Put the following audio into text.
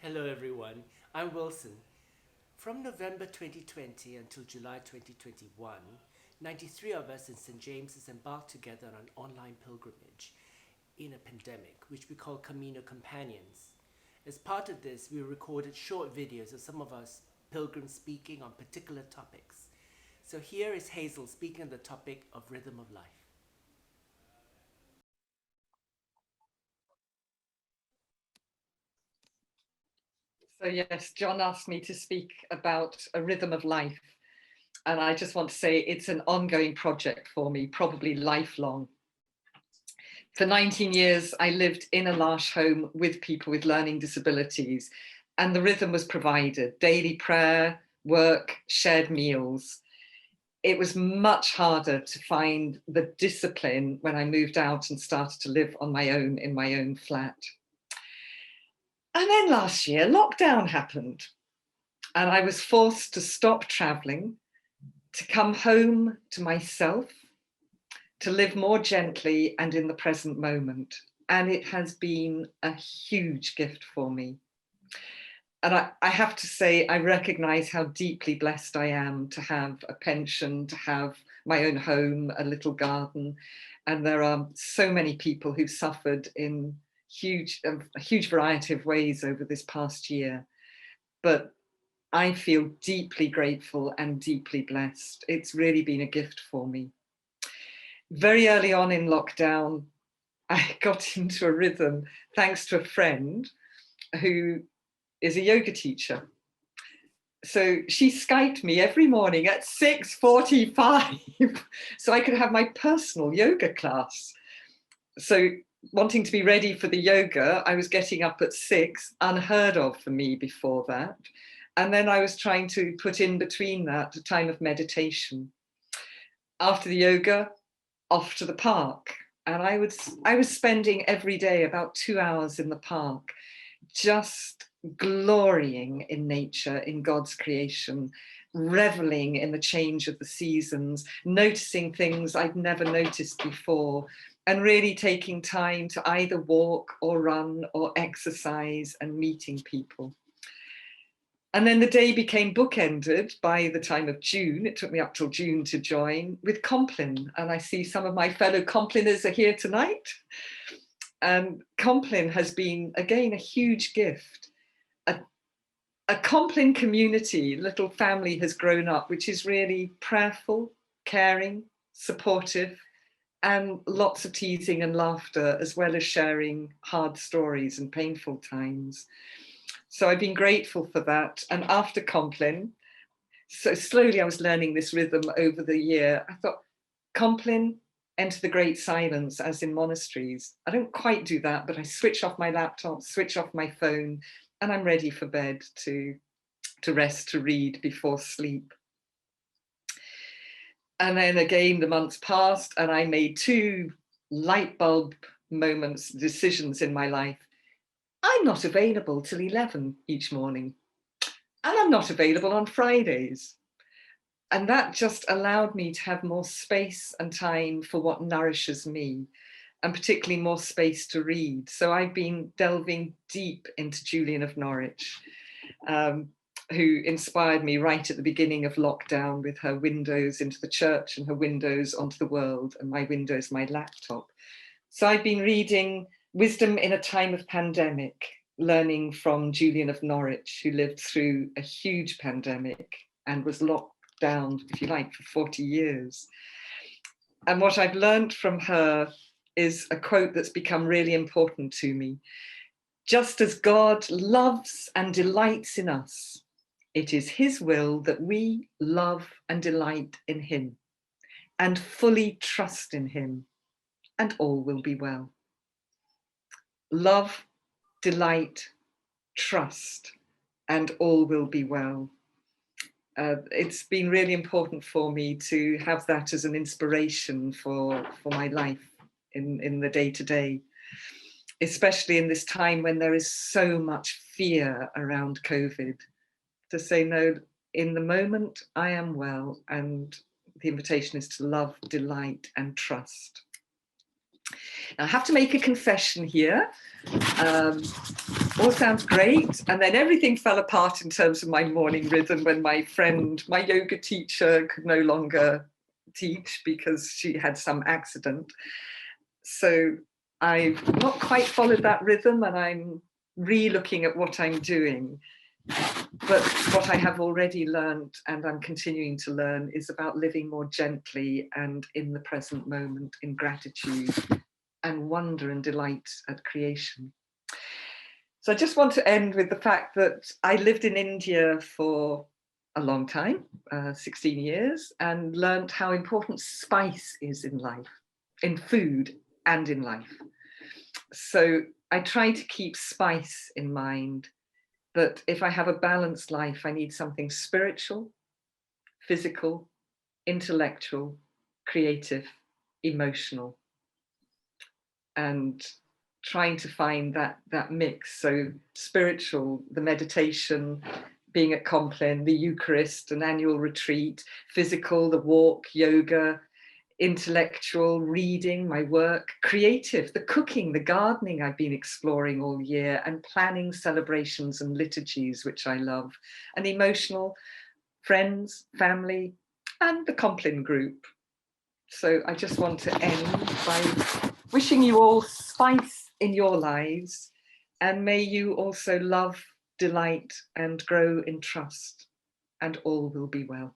Hello, everyone. I'm Wilson. From November 2020 until July 2021, 93 of us in St. James's embarked together on an online pilgrimage in a pandemic, which we call Camino Companions. As part of this, we recorded short videos of some of us pilgrims speaking on particular topics. So here is Hazel speaking on the topic of rhythm of life. So yes, John asked me to speak about a rhythm of life. And I just want to say it's an ongoing project for me, probably lifelong. For 19 years, I lived in a large home with people with learning disabilities, and the rhythm was provided: daily prayer, work, shared meals. It was much harder to find the discipline when I moved out and started to live on my own in my own flat. And then last year, lockdown happened, and I was forced to stop traveling, to come home to myself, to live more gently and in the present moment. And it has been a huge gift for me. And I have to say, I recognize how deeply blessed I am to have a pension, to have my own home, a little garden. And there are so many people who've suffered in a huge variety of ways over this past year. But I feel deeply grateful and deeply blessed. It's really been a gift for me. Very early on in lockdown, I got into a rhythm thanks to a friend who is a yoga teacher. So she Skyped me every morning at 6:45 so I could have my personal yoga class. So wanting to be ready for the yoga, I was getting up at 6, unheard of for me before that. And then I was trying to put in between that a time of meditation. After the yoga, off to the park. And I was spending every day about 2 hours in the park, just glorying in nature, in God's creation, reveling in the change of the seasons, noticing things I'd never noticed before, and really taking time to either walk or run or exercise and meeting people. And then the day became bookended by the time of June. It took me up till June to join with Compline. And I see some of my fellow Compliners are here tonight. And Compline has been, again, a huge gift. A, a Compline community, little family has grown up, which is really prayerful, caring, supportive, and lots of teasing and laughter, as well as sharing hard stories and painful times. So I've been grateful for that. And after Compline, so slowly I was learning this rhythm over the year. I thought, Compline, enter the great silence, as in monasteries. I don't quite do that, but I switch off my laptop, switch off my phone, and I'm ready for bed to rest, to read before sleep. And then again, the months passed, and I made two light bulb moments, decisions in my life. I'm not available till 11 each morning, and I'm not available on Fridays. And that just allowed me to have more space and time for what nourishes me, and particularly more space to read. So I've been delving deep into Julian of Norwich, um, who inspired me right at the beginning of lockdown with her windows into the church and her windows onto the world, and my windows, my laptop. So I've been reading Wisdom in a Time of Pandemic, learning from Julian of Norwich, who lived through a huge pandemic and was locked down, if you like, for 40 years. And what I've learned from her is a quote that's become really important to me. Just as God loves and delights in us, it is his will that we love and delight in him and fully trust in him, and all will be well. Love, delight, trust, and all will be well. It's been really important for me to have that as an inspiration for my life in the day to day, especially in this time when there is so much fear around COVID, to say, no, in the moment, I am well. And the invitation is to love, delight, and trust. Now, I have to make a confession here. All sounds great. And then everything fell apart in terms of my morning rhythm when my friend, my yoga teacher, could no longer teach because she had some accident. So I've not quite followed that rhythm, and I'm re-looking at what I'm doing. But what I have already learned, and I'm continuing to learn, is about living more gently and in the present moment, in gratitude and wonder and delight at creation. So I just want to end with the fact that I lived in India for a long time, 16 years, and learned how important spice is in life, in food and in life. So I try to keep spice in mind, that if I have a balanced life, I need something spiritual, physical, intellectual, creative, emotional, and trying to find that mix. So spiritual, the meditation, being at Compline, the Eucharist, an annual retreat; physical, the walk, yoga; intellectual, reading, my work; creative, the cooking, the gardening I've been exploring all year, and planning celebrations and liturgies, which I love; and emotional, friends, family, and the Compline group. So I just want to end by wishing you all spice in your lives, and may you also love, delight, and grow in trust, and all will be well.